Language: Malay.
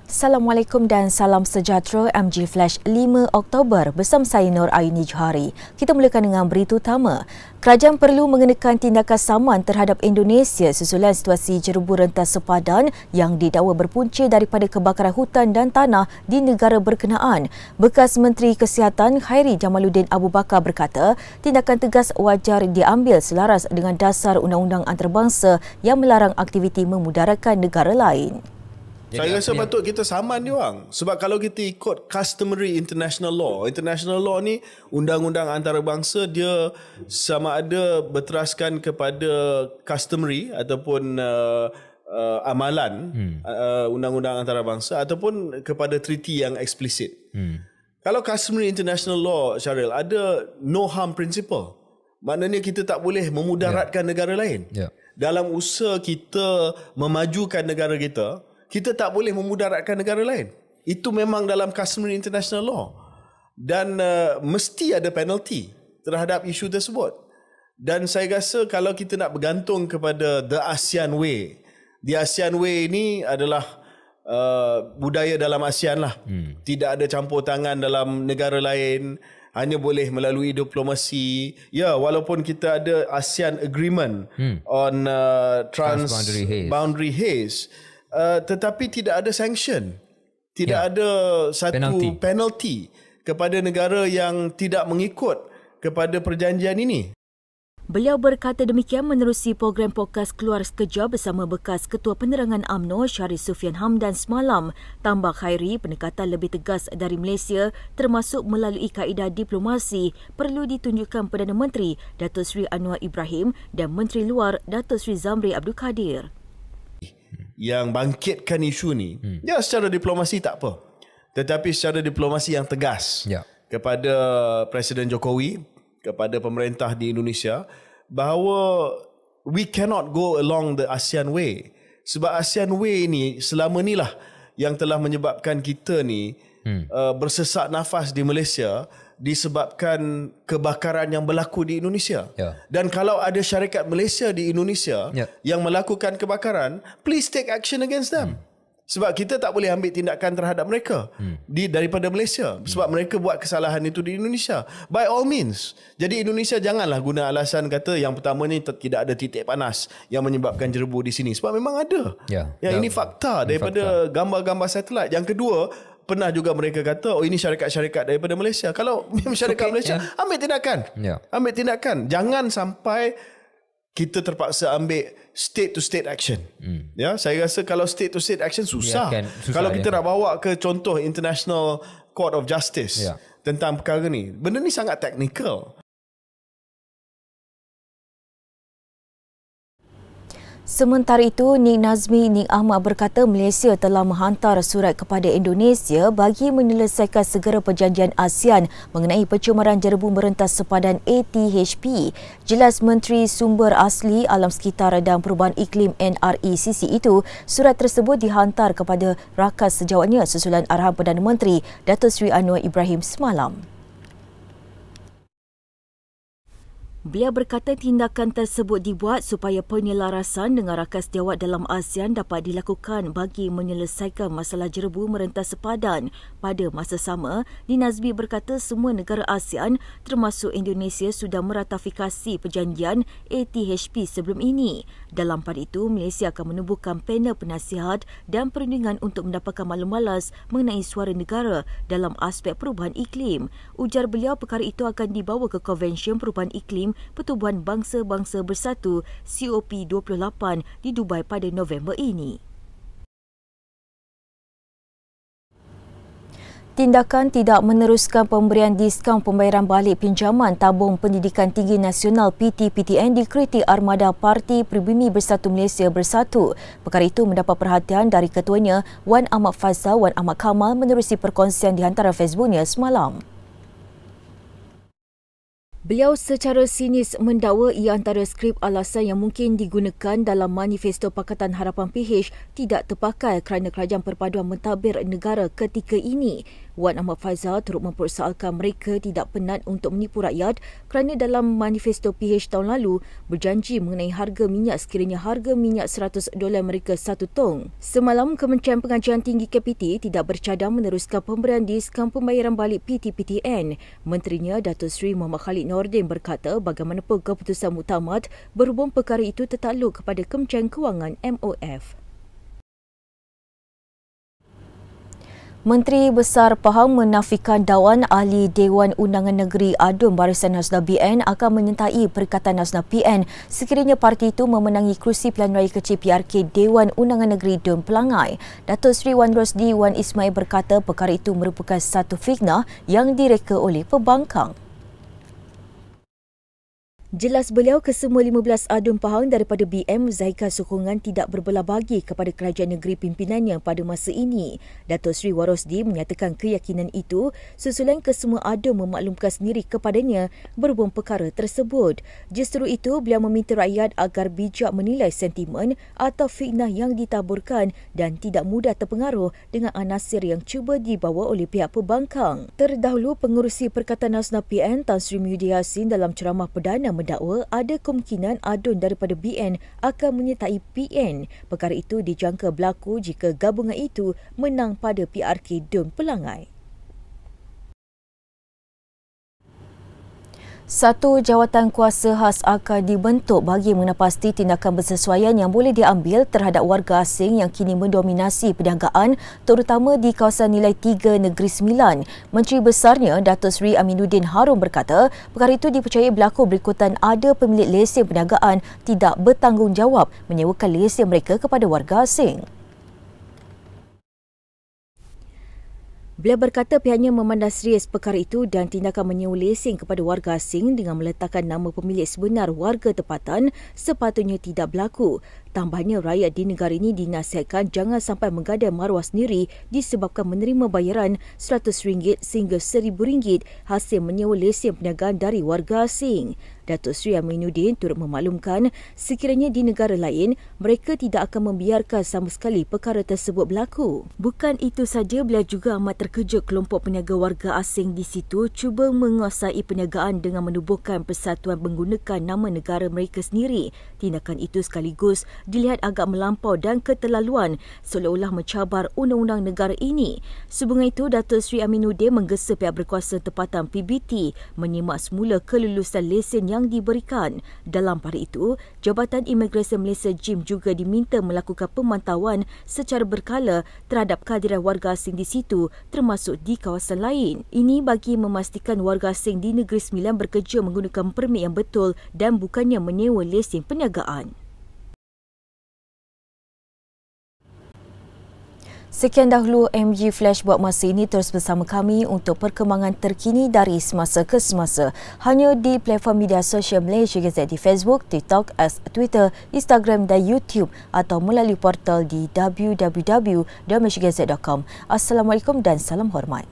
Assalamualaikum dan salam sejahtera. MG Flash 5 Oktober bersama saya Nur Aini Johari. Kita mulakan dengan berita utama. Kerajaan perlu mengenakan tindakan saman terhadap Indonesia susulan situasi jerebu rentas sepadan yang didakwa berpunca daripada kebakaran hutan dan tanah di negara berkenaan. Bekas Menteri Kesihatan Khairi Jamaluddin Abu Bakar berkata, tindakan tegas wajar diambil selaras dengan dasar undang-undang antarabangsa yang melarang aktiviti memudaratkan negara lain. Saya rasa patut kita saman dia orang. Sebab kalau kita ikut customary international law ni undang-undang antarabangsa dia sama ada berteraskan kepada customary ataupun amalan undang-undang antarabangsa ataupun kepada treaty yang eksplisit. Kalau customary international law, Syaril, ada no harm principle. Maknanya kita tak boleh memudaratkan negara lain. Dalam usaha kita memajukan negara kita tak boleh memudaratkan negara lain. Itu memang dalam customary international law. Dan mesti ada penalty terhadap isu tersebut. Dan saya rasa kalau kita nak bergantung kepada the ASEAN way. The ASEAN way ini adalah budaya dalam ASEAN lah. Tidak ada campur tangan dalam negara lain. Hanya boleh melalui diplomasi. Ya, walaupun kita ada ASEAN agreement on transboundary haze. Tetapi tidak ada sanction, tidak ada satu penalty kepada negara yang tidak mengikut kepada perjanjian ini. Beliau berkata demikian menerusi program podcast Keluar Sekejap bersama bekas Ketua Penerangan UMNO Syarif Sufian Hamdan semalam. Tambah Khairi, pendekatan lebih tegas dari Malaysia termasuk melalui kaedah diplomasi perlu ditunjukkan Perdana Menteri Datuk Seri Anwar Ibrahim dan Menteri Luar Datuk Seri Zamri Abdul Kadir. Yang bangkitkan isu ni, ya secara diplomasi tak apa, tetapi secara diplomasi yang tegas kepada Presiden Jokowi, kepada pemerintah di Indonesia, bahawa we cannot go along the ASEAN way. Sebab ASEAN way ni selama ni lah yang telah menyebabkan kita ni bersesak nafas di Malaysia disebabkan kebakaran yang berlaku di Indonesia. Dan kalau ada syarikat Malaysia di Indonesia yang melakukan kebakaran, please take action against them. Sebab kita tak boleh ambil tindakan terhadap mereka daripada Malaysia. Sebab mereka buat kesalahan itu di Indonesia. By all means. Jadi Indonesia janganlah guna alasan kata yang pertama ni tidak ada titik panas yang menyebabkan jerebu di sini. Sebab memang ada. Ini fakta daripada gambar-gambar satelit. Yang kedua, pernah juga mereka kata, oh ini syarikat-syarikat daripada Malaysia. Kalau syarikat Malaysia, ambil tindakan. Ambil tindakan. Jangan sampai kita terpaksa ambil state-to-state action. Saya rasa kalau state-to-state action susah. Kalau kita nak bawa ke contoh International Court of Justice tentang perkara ni, benda ni sangat teknikal. Sementara itu, Nik Nazmi Nik Ahmad berkata Malaysia telah menghantar surat kepada Indonesia bagi menyelesaikan segera perjanjian ASEAN mengenai pencemaran jerebu merentas sepadan ATHP. Jelas Menteri Sumber Asli, Alam Sekitar dan Perubahan Iklim NRECC itu, surat tersebut dihantar kepada rakas sejawatnya susulan arahan Perdana Menteri Datuk Seri Anwar Ibrahim semalam. Beliau berkata tindakan tersebut dibuat supaya penyelarasan dengan rakas sejawat dalam ASEAN dapat dilakukan bagi menyelesaikan masalah jerebu merentas sepadan. Pada masa sama, Nik Nazmi berkata semua negara ASEAN termasuk Indonesia sudah meratifikasi perjanjian ATHP sebelum ini. Dalam pada itu, Malaysia akan menubuhkan panel penasihat dan perundingan untuk mendapatkan maklum malas mengenai suara negara dalam aspek perubahan iklim. Ujar beliau perkara itu akan dibawa ke Konvensyen Perubahan Iklim Pertubuhan Bangsa-Bangsa Bersatu COP28 di Dubai pada November ini. Tindakan tidak meneruskan pemberian diskaun pembayaran balik pinjaman Tabung Pendidikan Tinggi Nasional PT-PTN dikritik Armada Parti Pribumi Bersatu Malaysia Bersatu. Perkara itu mendapat perhatian dari ketuanya Wan Ahmad Faizal Wan Ahmad Kamal menerusi perkongsian di hantaran Facebooknya semalam. Beliau secara sinis mendakwa ia antara skrip alasan yang mungkin digunakan dalam Manifesto Pakatan Harapan PH tidak terpakai kerana Kerajaan Perpaduan mentadbir negara ketika ini. Wan Ahmad Faizal turut mempersoalkan mereka tidak penat untuk menipu rakyat kerana dalam manifesto PH tahun lalu berjanji mengenai harga minyak sekiranya harga minyak $100 Amerika satu tong. Semalam, Kementerian Pengajian Tinggi KPT tidak bercadang meneruskan pemberian diskaun pembayaran balik PTPTN. Menterinya Datuk Seri Muhammad Khalid Nordin berkata bagaimanapun keputusan muktamad berhubung perkara itu tertakluk kepada Kementerian Kewangan MOF. Menteri Besar Pahang menafikan dakwaan ahli Dewan Undangan Negeri Adun Barisan Nasional BN akan menyertai Perikatan Nasional PN sekiranya parti itu memenangi kerusi Pilihan Raya Kecil PRK Dewan Undangan Negeri Dun Pelangai. Datuk Seri Wan Rosdi Wan Ismail berkata perkara itu merupakan satu fitnah yang direka oleh pembangkang. Jelas beliau kesemua 15 adun Pahang daripada BM menzahirkan sokongan tidak berbelah bagi kepada kerajaan negeri pimpinannya pada masa ini. Datuk Seri Warosdi menyatakan keyakinan itu susulan kesemua adun memaklumkan sendiri kepadanya berhubung perkara tersebut. Justru itu, beliau meminta rakyat agar bijak menilai sentimen atau fitnah yang ditaburkan dan tidak mudah terpengaruh dengan anasir yang cuba dibawa oleh pihak pembangkang. Terdahulu, pengerusi Perikatan Nasional PN Tan Sri Muhyiddin Yassin dalam ceramah perdana mendakwa ada kemungkinan adun daripada BN akan menyertai PN. Perkara itu dijangka berlaku jika gabungan itu menang pada PRK Dun Pelangai. Satu jawatan kuasa khas akan dibentuk bagi menepasti tindakan bersesuaian yang boleh diambil terhadap warga asing yang kini mendominasi perniagaan terutama di kawasan nilai 3 Negeri Sembilan. Menteri Besarnya Datuk Seri Aminuddin Harun berkata perkara itu dipercayai berlaku berikutan ada pemilik lesen perniagaan tidak bertanggungjawab menyewakan lesen mereka kepada warga asing. Beliau berkata pihaknya memandang serius perkara itu dan tindakan menyewa lesen kepada warga asing dengan meletakkan nama pemilik sebenar warga tempatan sepatutnya tidak berlaku. Tambahnya, rakyat di negara ini dinasihatkan jangan sampai menggadai maruah sendiri disebabkan menerima bayaran RM100 sehingga RM1,000 hasil menyewa lesen perniagaan dari warga asing. Datuk Seri Aminuddin turut memaklumkan sekiranya di negara lain, mereka tidak akan membiarkan sama sekali perkara tersebut berlaku. Bukan itu saja, beliau juga amat terkejut kelompok peniaga warga asing di situ cuba menguasai perniagaan dengan menubuhkan persatuan menggunakan nama negara mereka sendiri. Tindakan itu sekaligus dilihat agak melampau dan keterlaluan seolah-olah mencabar undang-undang negara ini. Sehubungan itu, Datuk Seri Aminuddin menggesa pihak berkuasa tempatan PBT menyimak semula kelulusan lesen yang diberikan. Dalam pada itu, Jabatan Imigresen Malaysia JIM juga diminta melakukan pemantauan secara berkala terhadap kehadiran warga asing di situ termasuk di kawasan lain. Ini bagi memastikan warga asing di Negeri Sembilan bekerja menggunakan permit yang betul dan bukannya menyewa lesen perniagaan. Sekian dahulu MG Flash buat masa ini. Terus bersama kami untuk perkembangan terkini dari semasa ke semasa. Hanya di platform media sosial Malaysia Gazette di Facebook, TikTok, Twitter, Instagram dan YouTube atau melalui portal di www.malaysiagazette.com. Assalamualaikum dan salam hormat.